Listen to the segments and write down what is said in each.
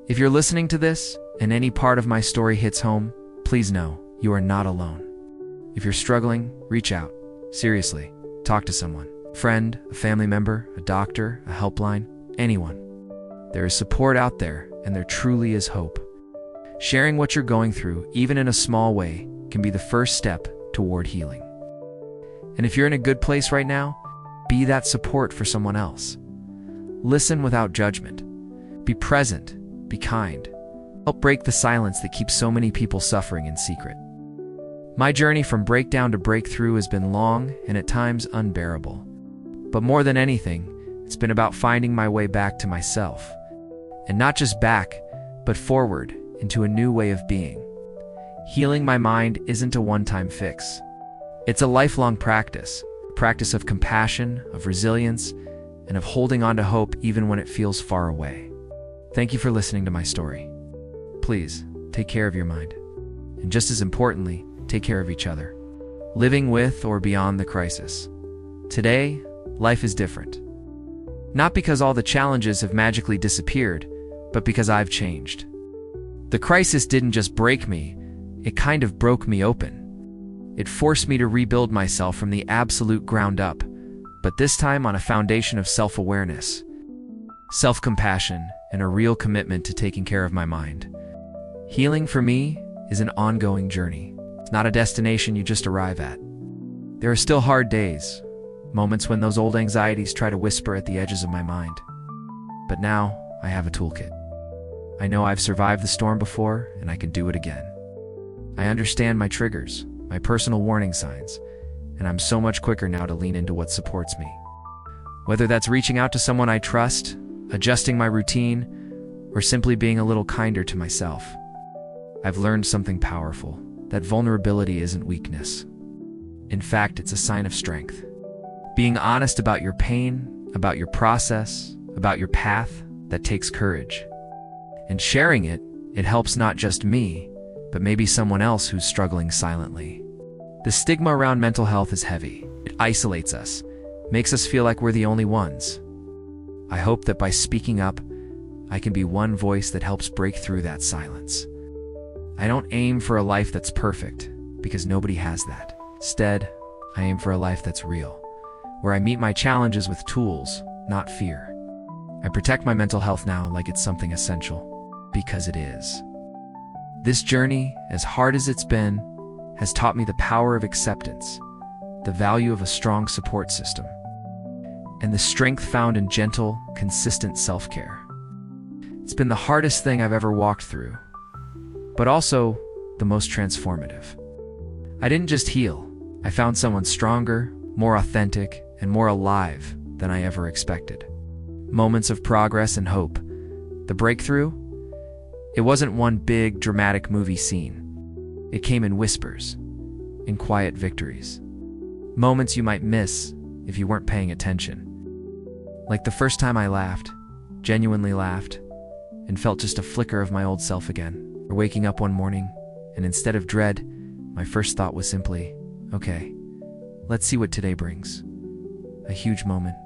If you're listening to this and any part of my story hits home, please know you are not alone. If you're struggling, reach out. Seriously, talk to someone. A friend, a family member, a doctor, a helpline, anyone. There is support out there, and there truly is hope. Sharing what you're going through, even in a small way, can be the first step toward healing. And if you're in a good place right now, be that support for someone else. Listen without judgment. Be present. Be kind. Help break the silence that keeps so many people suffering in secret. My journey from breakdown to breakthrough has been long and at times unbearable. But more than anything, it's been about finding my way back to myself. And not just back, but forward into a new way of being. Healing my mind isn't a one-time fix. It's a lifelong practice, a practice of compassion, of resilience, and of holding on to hope even when it feels far away. Thank you for listening to my story. Please, take care of your mind. And just as importantly, take care of each other. Living with or beyond the crisis. Today, life is different. Not because all the challenges have magically disappeared, but because I've changed. The crisis didn't just break me, it kind of broke me open. It forced me to rebuild myself from the absolute ground up, but this time on a foundation of self-awareness, self-compassion, and a real commitment to taking care of my mind. Healing for me is an ongoing journey. It's not a destination you just arrive at. There are still hard days, moments when those old anxieties try to whisper at the edges of my mind. But now, I have a toolkit. I know I've survived the storm before, and I can do it again. I understand my triggers, my personal warning signs, and I'm so much quicker now to lean into what supports me. Whether that's reaching out to someone I trust, adjusting my routine, or simply being a little kinder to myself. I've learned something powerful, that vulnerability isn't weakness. In fact, it's a sign of strength. Being honest about your pain, about your process, about your path, that takes courage. And sharing it, it helps not just me, but maybe someone else who's struggling silently. The stigma around mental health is heavy. It isolates us, makes us feel like we're the only ones. I hope that by speaking up, I can be one voice that helps break through that silence. I don't aim for a life that's perfect, because nobody has that. Instead, I aim for a life that's real, where I meet my challenges with tools, not fear. I protect my mental health now like it's something essential, because it is. This journey, as hard as it's been, has taught me the power of acceptance, the value of a strong support system, and the strength found in gentle, consistent self-care. It's been the hardest thing I've ever walked through, but also the most transformative. I didn't just heal, I found someone stronger, more authentic, and more alive than I ever expected. Moments of progress and hope. The breakthrough? It wasn't one big, dramatic movie scene. It came in whispers, in quiet victories. Moments you might miss if you weren't paying attention. Like the first time I laughed, genuinely laughed, and felt just a flicker of my old self again. Or waking up one morning, and instead of dread, my first thought was simply, okay, let's see what today brings. A huge moment.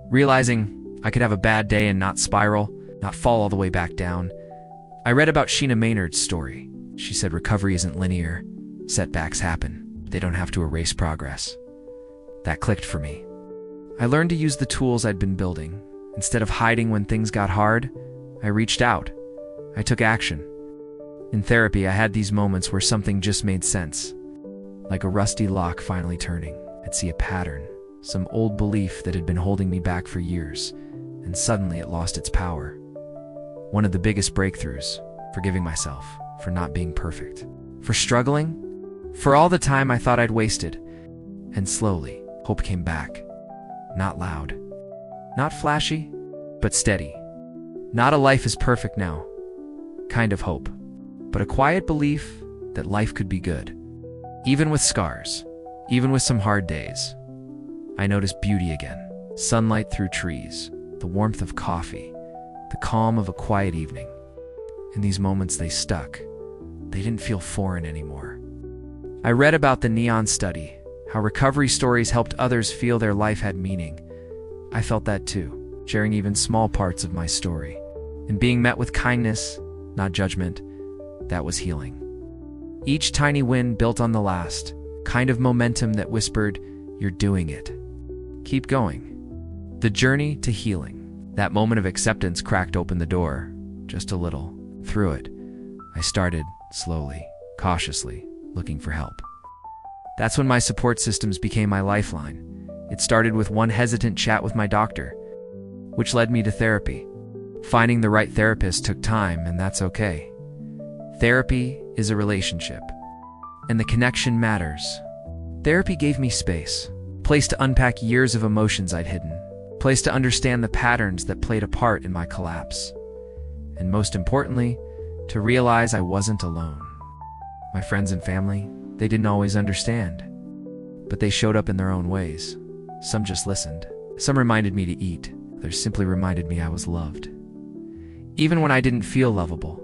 Realizing I could have a bad day and not spiral, not fall all the way back down. I read about Sheena Maynard's story. She said recovery isn't linear. Setbacks happen. They don't have to erase progress. That clicked for me. I learned to use the tools I'd been building. Instead of hiding when things got hard, I reached out. I took action. In therapy, I had these moments where something just made sense. Like a rusty lock finally turning. I'd see a pattern, some old belief that had been holding me back for years, and suddenly it lost its power. One of the biggest breakthroughs, forgiving myself for not being perfect, for struggling, for all the time I thought I'd wasted. And slowly, hope came back. Not loud, not flashy, but steady. Not a life is perfect now, kind of hope, but a quiet belief that life could be good. Even with scars, even with some hard days, I noticed beauty again. Sunlight through trees, the warmth of coffee, the calm of a quiet evening. In these moments they stuck. They didn't feel foreign anymore. I read about the Neon study, how recovery stories helped others feel their life had meaning. I felt that too, sharing even small parts of my story. And being met with kindness, not judgment, that was healing. Each tiny win built on the last, kind of momentum that whispered, "You're doing it. Keep going." The journey to healing. That moment of acceptance cracked open the door, just a little. Through it, I started, slowly, cautiously, looking for help. That's when my support systems became my lifeline. It started with one hesitant chat with my doctor, which led me to therapy. Finding the right therapist took time, and that's okay. Therapy is a relationship, and the connection matters. Therapy gave me space, place to unpack years of emotions I'd hidden, place to understand the patterns that played a part in my collapse, and most importantly, to realize I wasn't alone. My friends and family, they didn't always understand, but they showed up in their own ways. Some just listened. Some reminded me to eat. Others simply reminded me I was loved, even when I didn't feel lovable.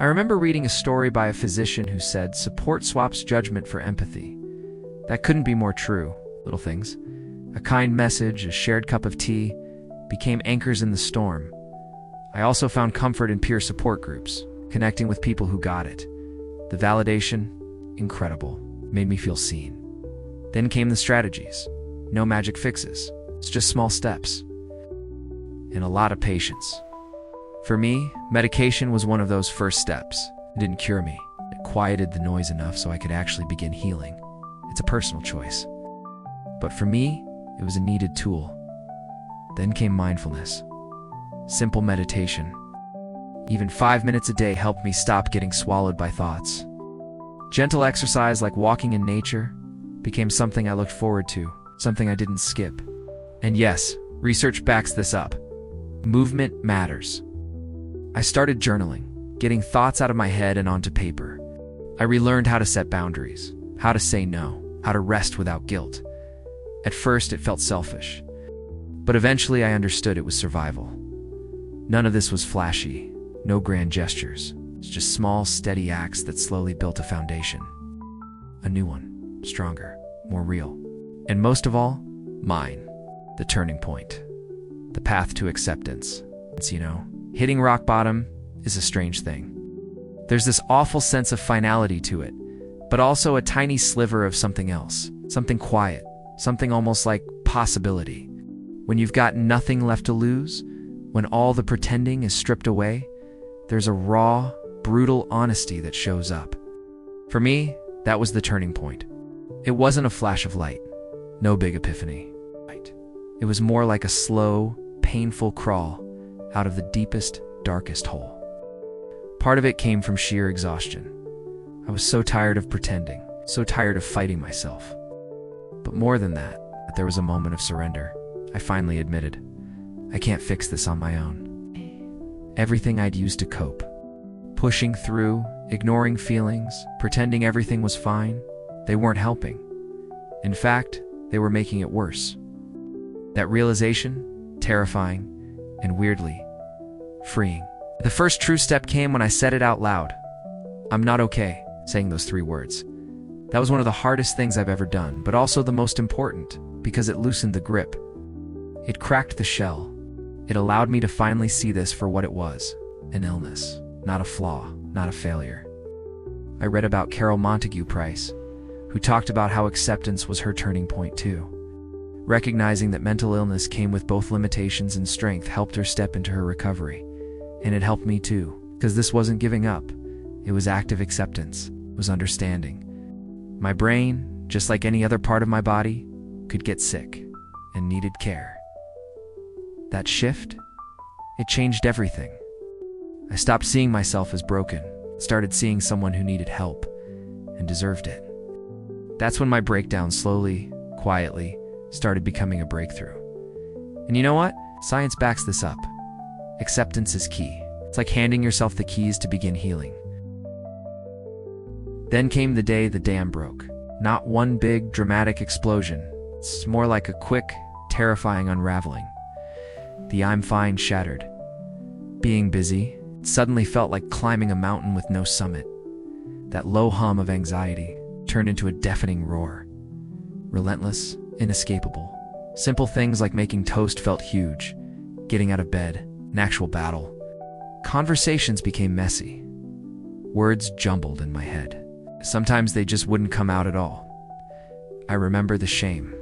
I remember reading a story by a physician who said, "Support swaps judgment for empathy." That couldn't be more true. Little things. A kind message, a shared cup of tea, became anchors in the storm. I also found comfort in peer support groups, connecting with people who got it. The validation, incredible, made me feel seen. Then came the strategies. No magic fixes. It's just small steps. And a lot of patience. For me, medication was one of those first steps. It didn't cure me. It quieted the noise enough so I could actually begin healing. It's a personal choice. But for me, it was a needed tool. Then came mindfulness. Simple meditation. Even 5 minutes a day helped me stop getting swallowed by thoughts. Gentle exercise like walking in nature became something I looked forward to, something I didn't skip. And yes, research backs this up. Movement matters. I started journaling, getting thoughts out of my head and onto paper. I relearned how to set boundaries, how to say no, how to rest without guilt. At first, it felt selfish, but eventually I understood it was survival. None of this was flashy, no grand gestures. It's just small, steady acts that slowly built a foundation. A new one, stronger, more real. And most of all, mine, the turning point, the path to acceptance. It's, hitting rock bottom is a strange thing. There's this awful sense of finality to it, but also a tiny sliver of something else, something quiet, something almost like possibility. When you've got nothing left to lose, when all the pretending is stripped away, there's a raw, brutal honesty that shows up. For me, that was the turning point. It wasn't a flash of light, no big epiphany. It was more like a slow, painful crawl out of the deepest, darkest hole. Part of it came from sheer exhaustion. I was so tired of pretending, so tired of fighting myself. But more than that, there was a moment of surrender. I finally admitted, I can't fix this on my own. Everything I'd used to cope, pushing through, ignoring feelings, pretending everything was fine, they weren't helping. In fact, they were making it worse. That realization, terrifying, and weirdly, freeing. The first true step came when I said it out loud. I'm not okay, saying those 3 words. That was one of the hardest things I've ever done, but also the most important, because it loosened the grip. It cracked the shell. It allowed me to finally see this for what it was, an illness, not a flaw, not a failure. I read about Carol Montague Price, who talked about how acceptance was her turning point too. Recognizing that mental illness came with both limitations and strength helped her step into her recovery. And it helped me too, because this wasn't giving up. It was active acceptance, it was understanding. My brain, just like any other part of my body, could get sick and needed care. That shift, it changed everything. I stopped seeing myself as broken, started seeing someone who needed help and deserved it. That's when my breakdown slowly, quietly, started becoming a breakthrough. And you know what? Science backs this up. Acceptance is key. It's like handing yourself the keys to begin healing. Then came the day the dam broke. Not one big, dramatic explosion. It's more like a quick, terrifying unraveling. The I'm fine shattered. Being busy, it suddenly felt like climbing a mountain with no summit. That low hum of anxiety turned into a deafening roar. Relentless, inescapable. Simple things like making toast felt huge. Getting out of bed, an actual battle. Conversations became messy. Words jumbled in my head. Sometimes they just wouldn't come out at all. I remember the shame.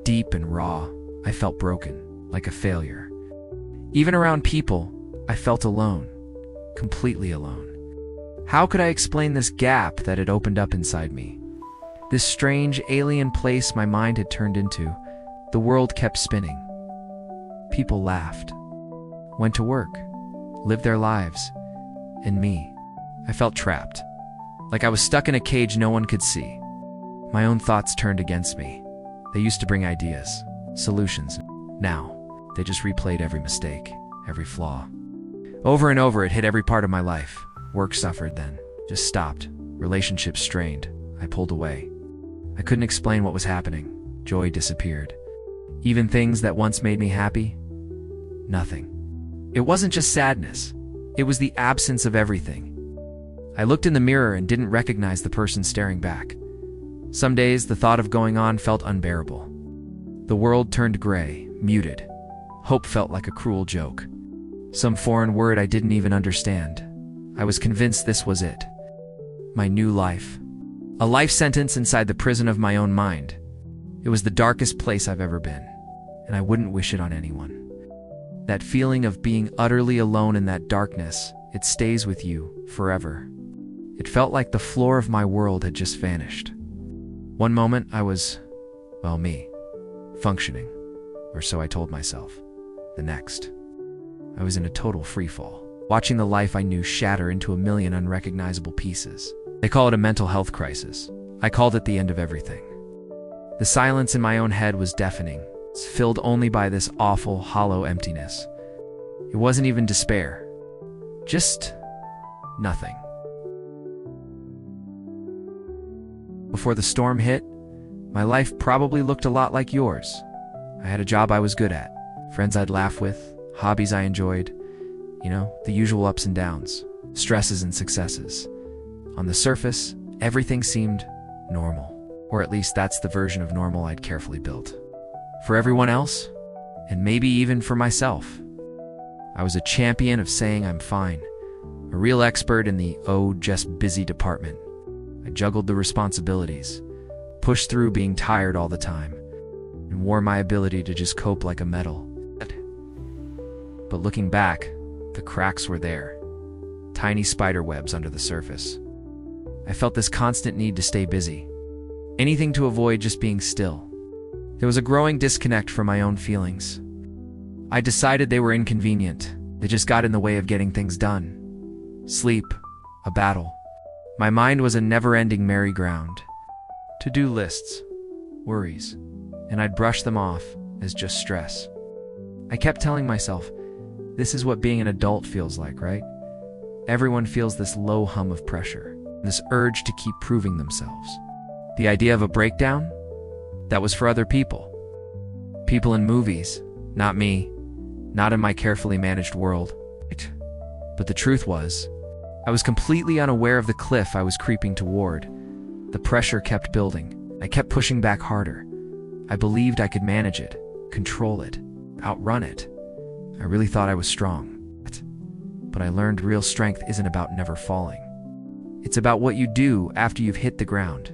Deep and raw, I felt broken, like a failure. Even around people, I felt alone, completely alone. How could I explain this gap that had opened up inside me? This strange alien place my mind had turned into. The world kept spinning. People laughed, went to work, lived their lives, and me, I felt trapped, like I was stuck in a cage no one could see. My own thoughts turned against me. They used to bring ideas, solutions. Now, they just replayed every mistake, every flaw. Over and over, it hit every part of my life. Work suffered then, just stopped. Relationships strained. I pulled away. I couldn't explain what was happening. Joy disappeared. Even things that once made me happy, nothing. It wasn't just sadness. It was the absence of everything. I looked in the mirror and didn't recognize the person staring back. Some days, the thought of going on felt unbearable. The world turned gray, muted. Hope felt like a cruel joke. Some foreign word I didn't even understand. I was convinced this was it. My new life. A life sentence inside the prison of my own mind. It was the darkest place I've ever been, and I wouldn't wish it on anyone. That feeling of being utterly alone in that darkness, it stays with you forever. It felt like the floor of my world had just vanished. One moment I was, well, me, functioning, or so I told myself. The next, I was in a total freefall, watching the life I knew shatter into a million unrecognizable pieces. They call it a mental health crisis. I called it the end of everything. The silence in my own head was deafening, filled only by this awful, hollow emptiness. It wasn't even despair, just nothing. Before the storm hit, my life probably looked a lot like yours. I had a job I was good at, friends I'd laugh with, hobbies I enjoyed, the usual ups and downs, stresses and successes. On the surface, everything seemed normal, or at least that's the version of normal I'd carefully built. For everyone else, and maybe even for myself, I was a champion of saying I'm fine, a real expert in the just busy department. I juggled the responsibilities, pushed through being tired all the time, and wore my ability to just cope like a medal. But looking back, the cracks were there, tiny spider webs under the surface. I felt this constant need to stay busy, anything to avoid just being still. There was a growing disconnect from my own feelings. I decided they were inconvenient. They just got in the way of getting things done. Sleep, a battle. My mind was a never-ending merry-go-round. To-do lists, worries, and I'd brush them off as just stress. I kept telling myself, this is what being an adult feels like, right? Everyone feels this low hum of pressure, this urge to keep proving themselves. The idea of a breakdown? That was for other people. People in movies, not me, not in my carefully managed world. But the truth was, I was completely unaware of the cliff I was creeping toward. The pressure kept building. I kept pushing back harder. I believed I could manage it, control it, outrun it. I really thought I was strong. But I learned real strength isn't about never falling. It's about what you do after you've hit the ground.